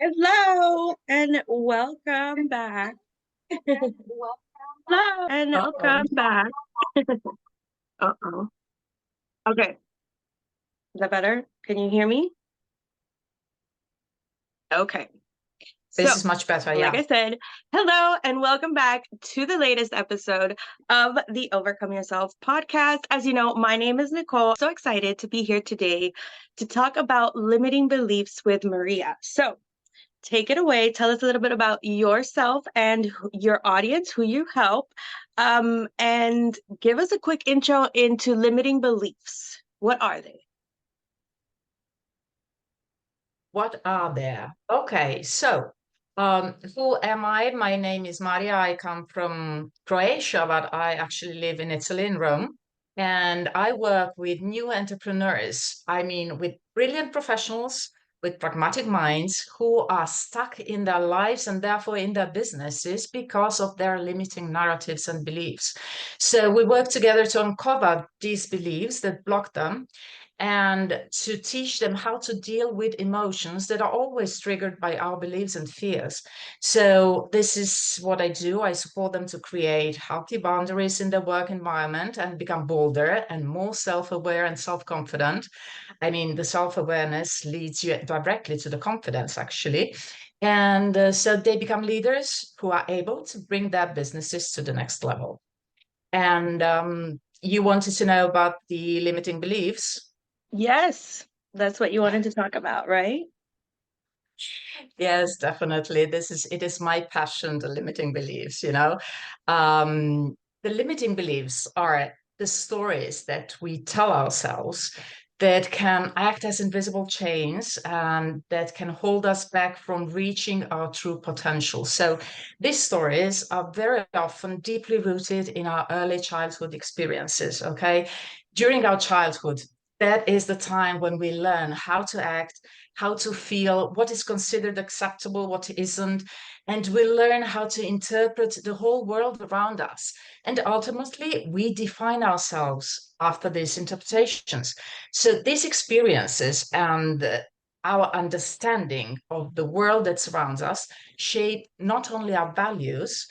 Hello and welcome back. Hello and Uh-oh. welcome back. Uh-oh. Okay. Is that better? Can you hear me? Okay. This So, is much better, like yeah. I said, hello and welcome back to the latest episode of the Overcome Yourself podcast. As you know, my name is Nicole. So excited to be here today to talk about limiting beliefs with Marija. So, take it away. Tell us a little bit about yourself and your audience, who you help, and give us a quick intro into limiting beliefs. What are they? What are there? Okay, so who am I? My name is Marija. I come from Croatia, but I actually live in Italy, in Rome. And I work with new entrepreneurs. I mean, with brilliant professionals, with pragmatic minds who are stuck in their lives and therefore in their businesses because of their limiting narratives and beliefs. So we work together to uncover these beliefs that block them and to teach them how to deal with emotions that are always triggered by our beliefs and fears. So, this is what I do. I support them to create healthy boundaries in their work environment and become bolder and more self aware and self confident. I mean, the self awareness leads you directly to the confidence, actually. And so they become leaders who are able to bring their businesses to the next level. And you wanted to know about the limiting beliefs. Yes, that's what you wanted to talk about, right? Yes, definitely. It is my passion, the limiting beliefs, the limiting beliefs are the stories that we tell ourselves that can act as invisible chains and that can hold us back from reaching our true potential. So these stories are very often deeply rooted in our early childhood experiences, okay? During our childhood, that is the time when we learn how to act, how to feel, what is considered acceptable, what isn't, and we learn how to interpret the whole world around us. And ultimately, we define ourselves after these interpretations. So these experiences and our understanding of the world that surrounds us shape not only our values,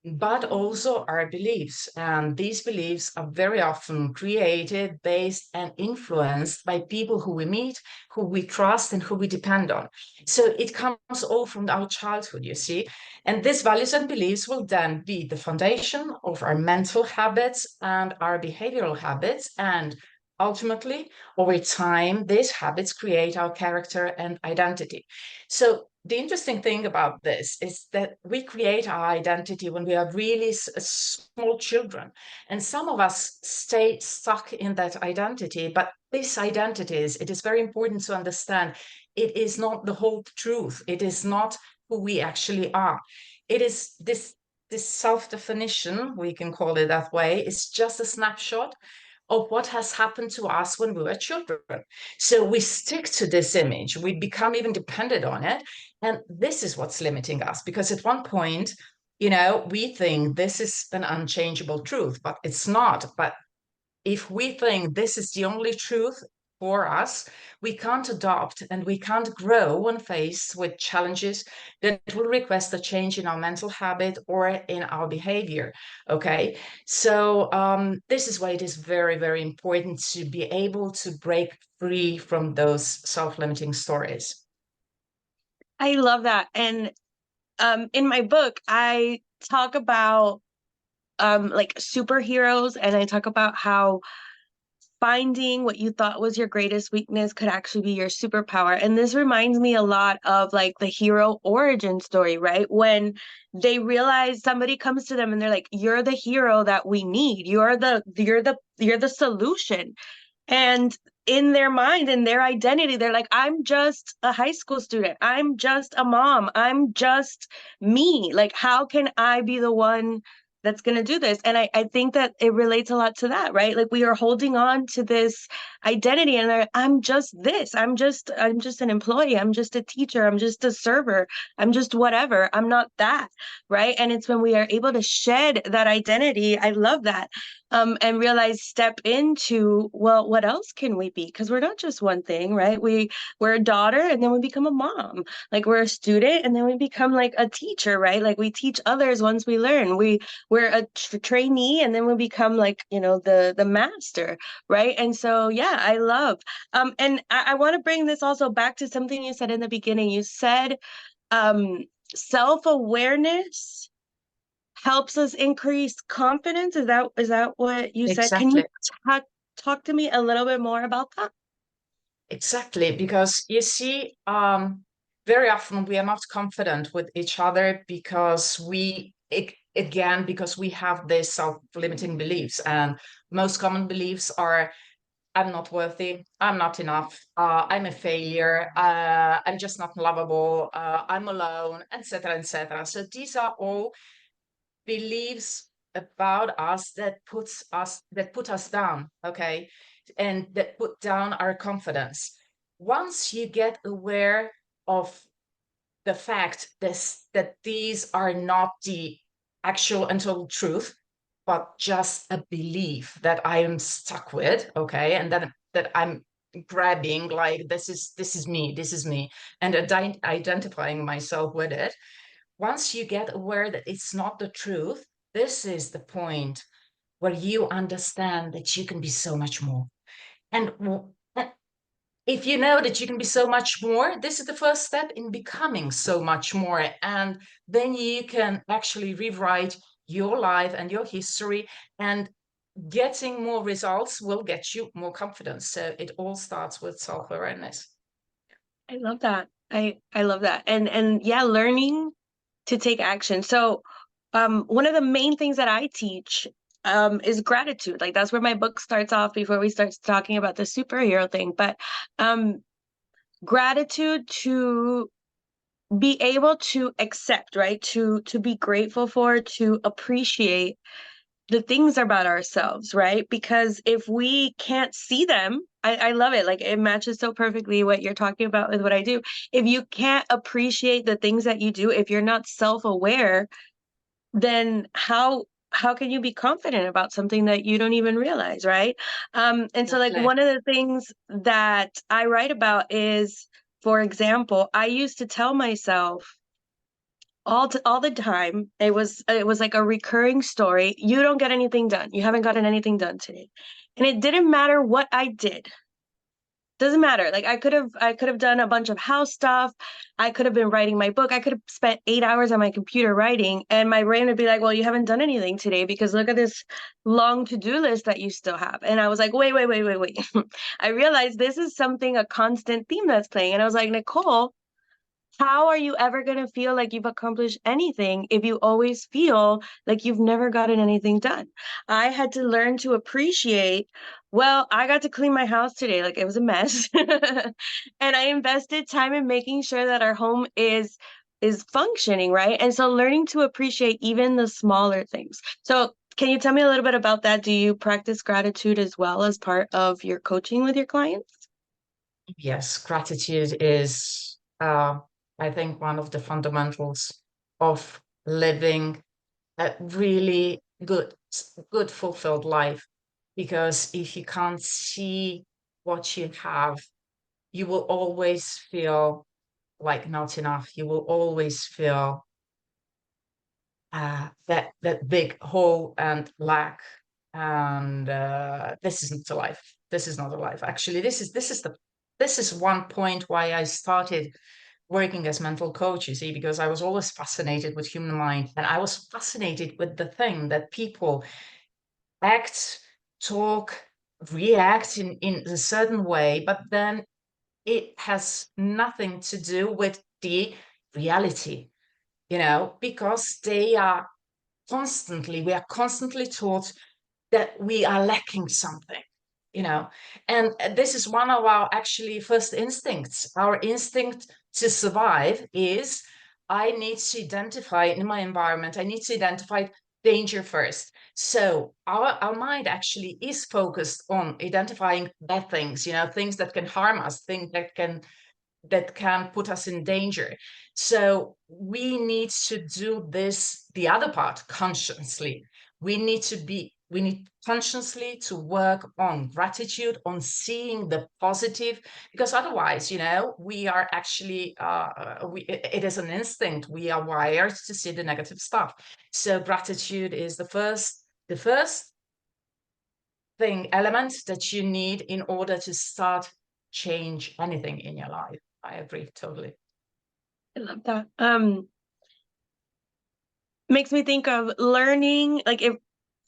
but also our beliefs. And these beliefs are very often created, based, and influenced by people who we meet, who we trust, and who we depend on. So it comes all from our childhood, you see. And these values and beliefs will then be the foundation of our mental habits and our behavioral habits. And ultimately, over time, these habits create our character and identity. So the interesting thing about this is that we create our identity when we are really small children. And some of us stay stuck in that identity. But this identity it is very important to understand it is not the whole truth. It is not who we actually are. It is this self-definition, we can call it that way, is just a snapshot of what has happened to us when we were children. So we stick to this image, we become even dependent on it. And this is what's limiting us because at one point, we think this is an unchangeable truth, but it's not. But if we think this is the only truth for us, we can't adopt and we can't grow when faced with challenges that will request a change in our mental habit or in our behavior. Okay. So, this is why it is very, very important to be able to break free from those self limiting stories. I love that. And in my book, I talk about like superheroes, and I talk about how finding what you thought was your greatest weakness could actually be your superpower. And this reminds me a lot of like the hero origin story, right? When they realize somebody comes to them and they're like, "You're the hero that we need. You're the solution." And in their mind, in their identity, they're like, "I'm just a high school student. I'm just a mom. I'm just me. Like, how can I be the one that's going to do this?" And I think that it relates a lot to that, right? Like we are holding on to this identity and I'm just this. I'm just an employee. I'm just a teacher. I'm just a server. I'm just whatever. I'm not that, right? And it's when we are able to shed that identity. I love that. and realize step into, well, what else can we be? Because we're not just one thing, right? We're a daughter and then we become a mom. Like we're a student and then we become like a teacher, right? Like we teach others once we learn. We're a trainee and then we become like, the master, right? And so yeah, I love and I want to bring this also back to something you said in the beginning. You said um self-awareness helps us increase confidence. Is that what you said? Can you Exactly. talk to me a little bit more about that? Exactly, because you see, very often we are not confident with each other because again, because we have these self-limiting beliefs, and most common beliefs are, I'm not worthy, I'm not enough, I'm a failure, I'm just not lovable, I'm alone, etc., etc. So these are all beliefs about us that put us down, okay, and that put down our confidence. Once you get aware of the fact that these are not the actual and total truth, but just a belief that I am stuck with, okay, and that I'm grabbing, like this is me, this is me, and identifying myself with it. Once you get aware that it's not the truth, this is the point where you understand that you can be so much more. And if you know that you can be so much more, this is the first step in becoming so much more. And then you can actually rewrite your life and your history, and getting more results will get you more confidence. So it all starts with self-awareness. I love that. I love that. And yeah, learning to take action. So, one of the main things that I teach is gratitude. Like that's where my book starts off before we start talking about the superhero thing. But um, gratitude to be able to accept, right? To be grateful for, to appreciate the things about ourselves, right? Because if we can't see them, I love it. Like it matches so perfectly what you're talking about with what I do. If you can't appreciate the things that you do, if you're not self-aware, then how can you be confident about something that you don't even realize, right? And so like Exactly. one of the things that I write about is, for example, I used to tell myself all the time, it was like a recurring story. You don't get anything done. You haven't gotten anything done today. And it didn't matter what I did. Doesn't matter. Like I could have done a bunch of house stuff. I could have been writing my book. I could have spent 8 hours on my computer writing, and my brain would be like, well, you haven't done anything today because look at this long to-do list that you still have. And I was like, wait, wait, wait, wait, wait. I realized this is something, a constant theme that's playing. And I was like, Nicole, how are you ever going to feel like you've accomplished anything if you always feel like you've never gotten anything done? I had to learn to appreciate, well, I got to clean my house today, like it was a mess. And I invested time in making sure that our home is functioning, right? And so learning to appreciate even the smaller things. So can you tell me a little bit about that? Do you practice gratitude as well as part of your coaching with your clients? Yes, gratitude is, I think, one of the fundamentals of living a really good fulfilled life. Because if you can't see what you have, you will always feel like not enough. You will always feel that big hole and lack. And this isn't a life. This is not a life. Actually, this is one point why I started working as mental coach, you see, because I was always fascinated with human mind, and I was fascinated with the thing that people act, talk, react in a certain way, but then it has nothing to do with the reality, because we are constantly taught that we are lacking something, you know. And this is one of our actually first instincts. Our instinct to survive is, I need to identify in my environment, I need to identify danger first. So our mind actually is focused on identifying bad things, things that can harm us, things that can put us in danger. So we need to do this, the other part, consciously. We need to be we need consciously to work on gratitude, on seeing the positive, because otherwise, we are actually, it is an instinct. We are wired to see the negative stuff. So gratitude is the first element that you need in order to start change anything in your life. I agree totally. I love that. Makes me think of learning, like if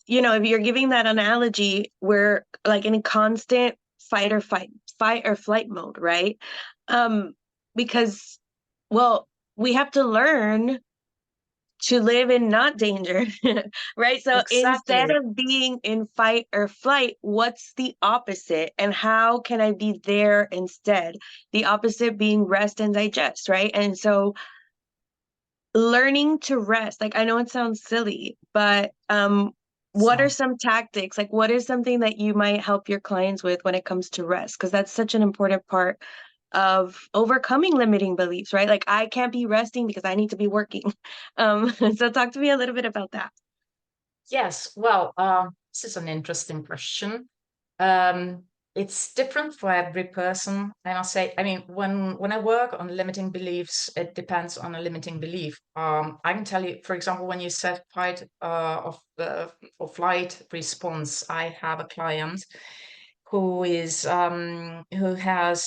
you're giving that analogy, we're like in a constant fight or flight mode, right? Um, because, well, we have to learn to live in not danger, right? So instead Exactly. of being in fight or flight, what's the opposite? And how can I be there instead? The opposite being rest and digest, right? And so learning to rest, like I know it sounds silly, but what are So some tactics? Like what is something that you might help your clients with when it comes to rest? Because that's such an important part of overcoming limiting beliefs, right? Like I can't be resting because I need to be working. So talk to me a little bit about that. yes, well, this is an interesting question. Um, it's different for every person, I must say. I mean, when I work on limiting beliefs, it depends on a limiting belief. I can tell you, for example, when you said fight or flight response, I have a client who has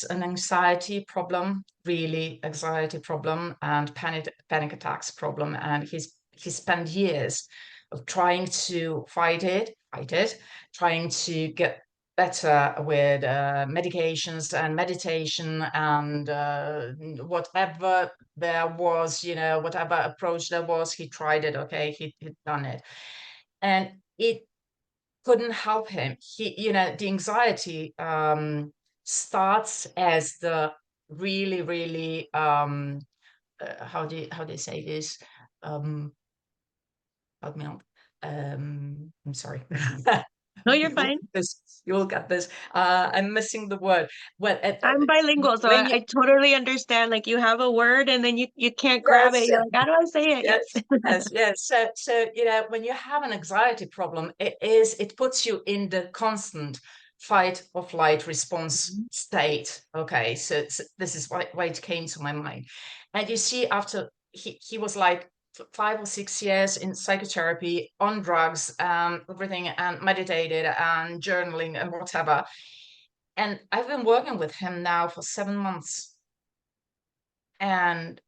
an anxiety problem, really anxiety problem, and panic attacks problem, and he spent years of trying to fight it, trying to get better with medications and meditation and whatever there was, whatever approach there was, he tried it. Okay, he'd done it, and it couldn't help him. The anxiety starts as the really, really how do you say this? Um, Help me out. I'm sorry. No, you're You'll fine. get this. You'll get this. I'm missing the word. Well, I'm bilingual, so when I, you I totally understand. Like you have a word and then you can't grab it. yes, You're like, how do I say it? Yes. yes, yes, yes. So when you have an anxiety problem, it puts you in the constant fight or flight response Mhm. state. Okay, so this is why it came to my mind. And you see, after he was like 5 or 6 years in psychotherapy, on drugs, everything, and meditated and journaling and whatever. And I've been working with him now for 7 months. And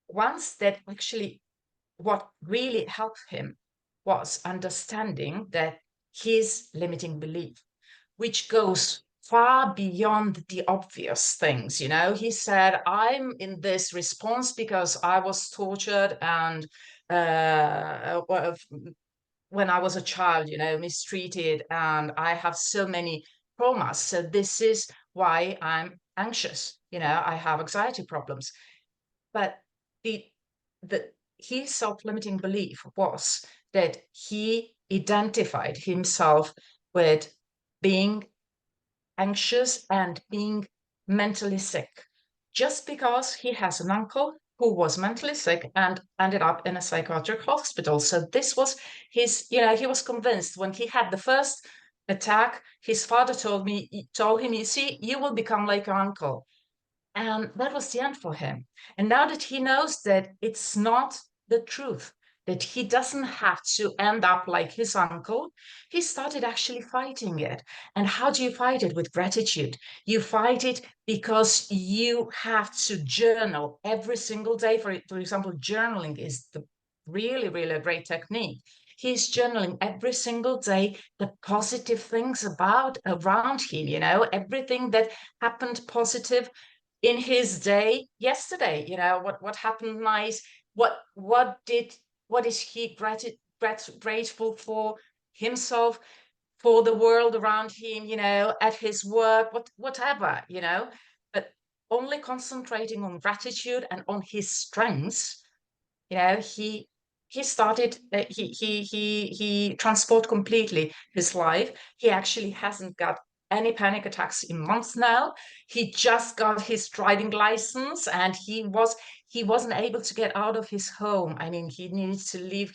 once that actually what really helped him was understanding that his limiting belief, which goes far beyond the obvious things. He said, I'm in this response because I was tortured and well, when I was a child, mistreated, and I have so many traumas. So this is why I'm anxious. I have anxiety problems. But the the his self-limiting belief was that he identified himself with being anxious and being mentally sick just because he has an uncle who was mentally sick and ended up in a psychiatric hospital. So this was he was convinced when he had the first attack, his father told him, you see, you will become like your uncle. And that was the end for him. And now that he knows that it's not the truth, that he doesn't have to end up like his uncle, he started actually fighting it. And how do you fight it? With gratitude. You fight it because you have to journal every single day. For example, journaling is the really, really a great technique. He's journaling every single day the positive things about around him, everything that happened positive in his day yesterday. What happened nice, what is he grateful for himself, for the world around him, at his work, whatever, but only concentrating on gratitude and on his strengths. He started he transformed completely his life. He actually hasn't got any panic attacks in months now. He just got his driving license, and he wasn't able to get out of his home. I mean, he needed to leave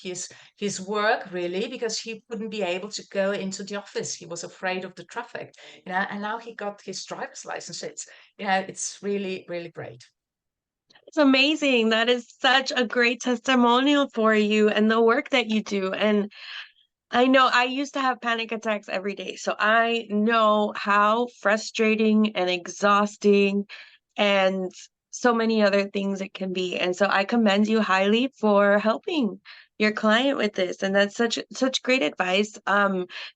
his work really because he wouldn't be able to go into the office. He was afraid of the traffic, and now he got his driver's license. It's really, really great. It's amazing. That is such a great testimonial for you and the work that you do. And I know I used to have panic attacks every day, so I know how frustrating and exhausting and so many other things it can be. And so I commend you highly for helping your client with this. And that's such great advice.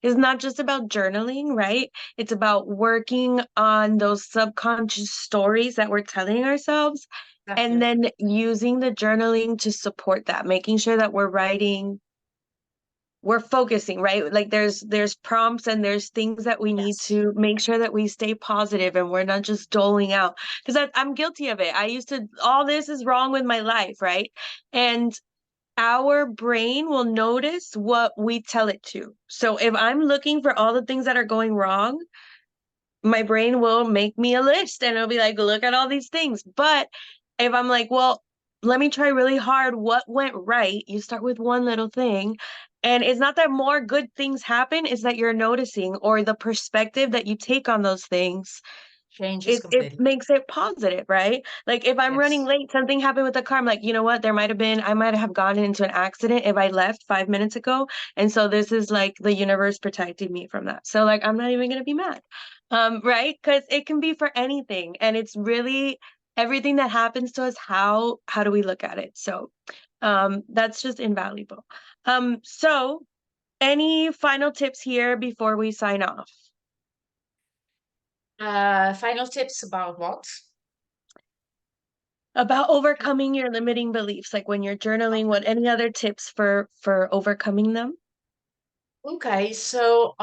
It's not just about journaling, right? It's about working on those subconscious stories that we're telling ourselves and Exactly. then using the journaling to support that, making sure that we're focusing, right? Like there's prompts and there's things that we need Yes. to make sure that we stay positive and we're not just doling out. Because I'm guilty of it. I used to, all this is wrong with my life, right? And our brain will notice what we tell it to. So if I'm looking for all the things that are going wrong, my brain will make me a list and it'll be like, look at all these things. But if I'm like, well, let me try really hard what went right, you start with one little thing. And it's not that more good things happen, it's that you're noticing or the perspective that you take on those things Changes it completely. makes it positive, right? Like if I'm running Yes. late, something happened with the car. I'm like, you know what? I might have gotten into an accident if I left 5 minutes ago. And so this is like the universe protecting me from that. So like I'm not even gonna be mad. Right? Because it can be for anything. And it's really everything that happens to us, how do we look at it? So that's just invaluable. So any final tips here before we sign off? Final tips about what? About overcoming your limiting beliefs, like when you're journaling, what any other tips for overcoming them? Okay, so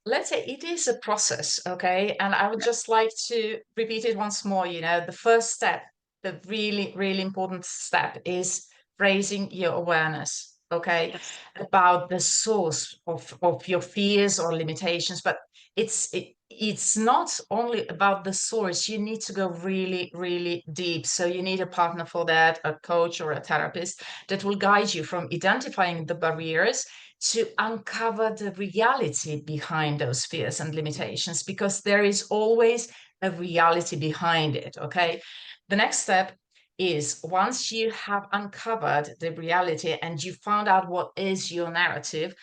let's say it is a process, okay? And I would just like to repeat it once more, the first step, the really, really important step is raising your awareness, okay, Yes. about the source of your fears or limitations. But it's not only about the source. You need to go really, really deep. So you need a partner for that, a coach or a therapist that will guide you from identifying the barriers to uncover the reality behind those fears and limitations, because there is always a reality behind it. Okay. The next step is, once you have uncovered the reality and you found out what is your narrative,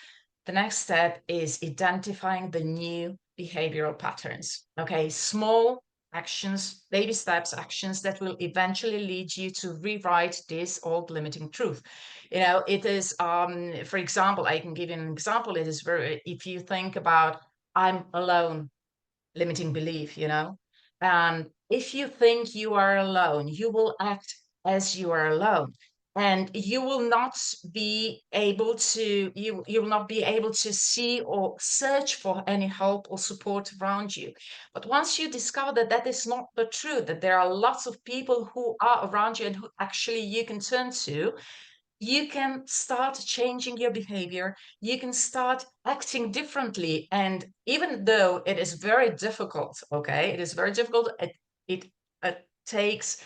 the next step is identifying the new behavioral patterns. Okay. Small actions, baby steps, actions that will eventually lead you to rewrite this old limiting truth. It is, for example, I can give you an example. It is very, if you think about, I'm alone, limiting belief, and if you think you are alone, you will act as you are alone, and you will not be able to, you will not be able to see or search for any help or support around you. But once you discover that that is not the truth, that there are lots of people who are around you and who actually you can turn to, you can start changing your behavior. You can start acting differently. And even though it is very difficult, okay, it is very difficult, it takes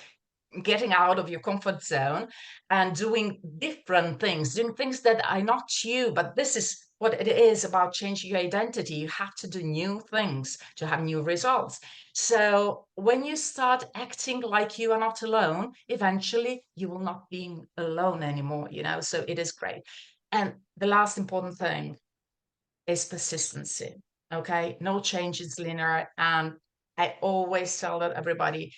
getting out of your comfort zone and doing things that are not you. But this is what it is about changing your identity. You have to do new things to have new results. So when you start acting like you are not alone, eventually you will not be alone anymore. So it is great. And the last important thing is persistency. Okay. No change is linear. And I always tell that everybody,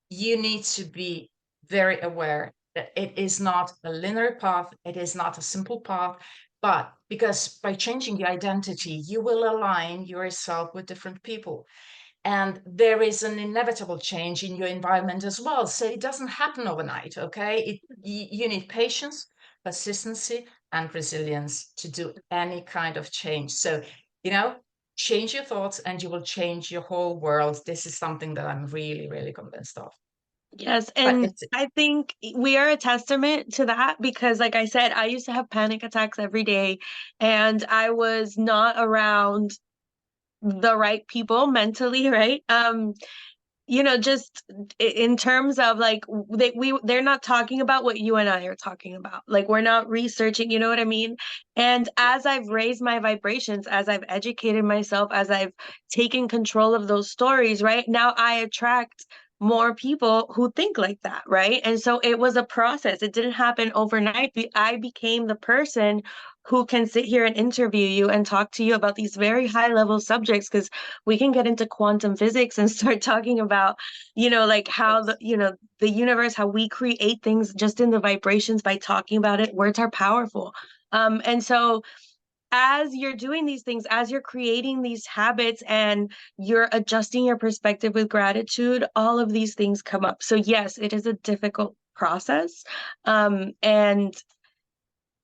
you need to be very aware that it is not a linear path, it is not a simple path, but because by changing your identity, you will align yourself with different people. And there is an inevitable change in your environment as well. So it doesn't happen overnight, okay? You need patience, persistency, and resilience to do any kind of change. So, you know, change your thoughts and you will change your whole world. This is something that I'm really, really convinced of. Yes, But and it's I think we are a testament to that because, like I said, I used to have panic attacks every day, and I was not around the right people mentally, right? Just in terms of like they're not talking about what you and I are talking about. Like we're not researching, you know what I mean? And Yeah. as I've raised my vibrations, as I've educated myself, as I've taken control of those stories, right? Now I attract more people who think like that, right? And so it was a process. It didn't happen overnight. I became the person who can sit here and interview you and talk to you about these very high level subjects because we can get into quantum physics and start talking about, like how Yes. the universe, how we create things just in the vibrations by talking about it. Words are powerful. And so as you're doing these things, as you're creating these habits and you're adjusting your perspective with gratitude, all of these things come up. So yes, it is a difficult process. And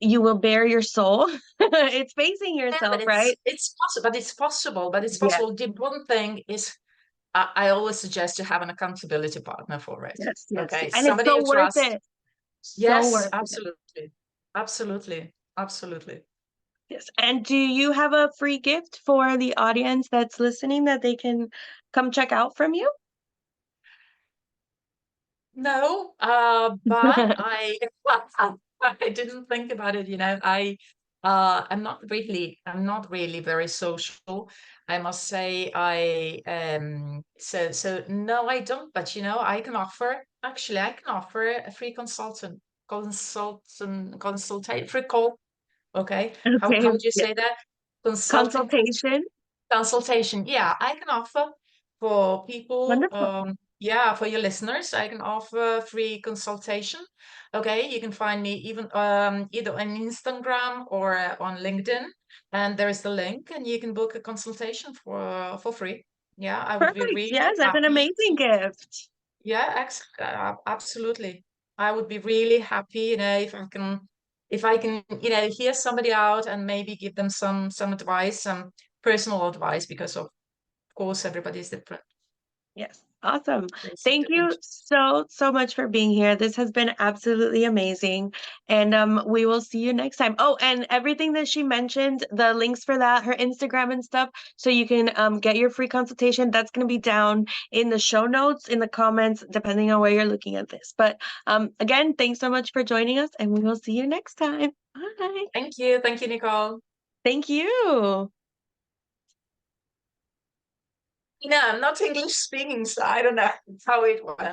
you will bare your soul. It's facing Yeah, but yourself, right? it's possible, but it's possible, but it's Yes, possible. The important thing is I always suggest to have an accountability partner for it. yes, yes. Okay, And it's somebody so you worth trust. it. So Yes, worth it. absolutely. Absolutely. Absolutely. Yes. And do you have a free gift for the audience that's listening that they can come check out from you? No, but I I didn't think about it, you know. I'm not really very social. I must say so no, I don't, but you know, I can offer a free consultate free call. Okay. How Okay. would you Yeah. say that? Consulting Consultation. consultation. Yeah, I can offer for people, Wonderful. yeah, for your listeners, I can offer free consultation. Okay, you can find me even either on Instagram or on LinkedIn, and there is the link, and you can book a consultation for free. Yeah, I would be Perfect. really Yes, that's an happy amazing to. gift. Yeah, absolutely. I would be really happy, you know, if I can, you know, hear somebody out and maybe give them some advice, some personal advice, because of course everybody is different. Yes. Awesome. There's some Thank you differences. so, so much for being here. This has been absolutely amazing. And we will see you next time. Oh, and everything that she mentioned, the links for that, her Instagram and stuff, so you can get your free consultation. That's going to be down in the show notes, in the comments, depending on where you're looking at this. But again, thanks so much for joining us, and we will see you next time. Bye. Thank you. Thank you, Nicole. Thank you. You know, I'm not English speaking, so I don't know how it went.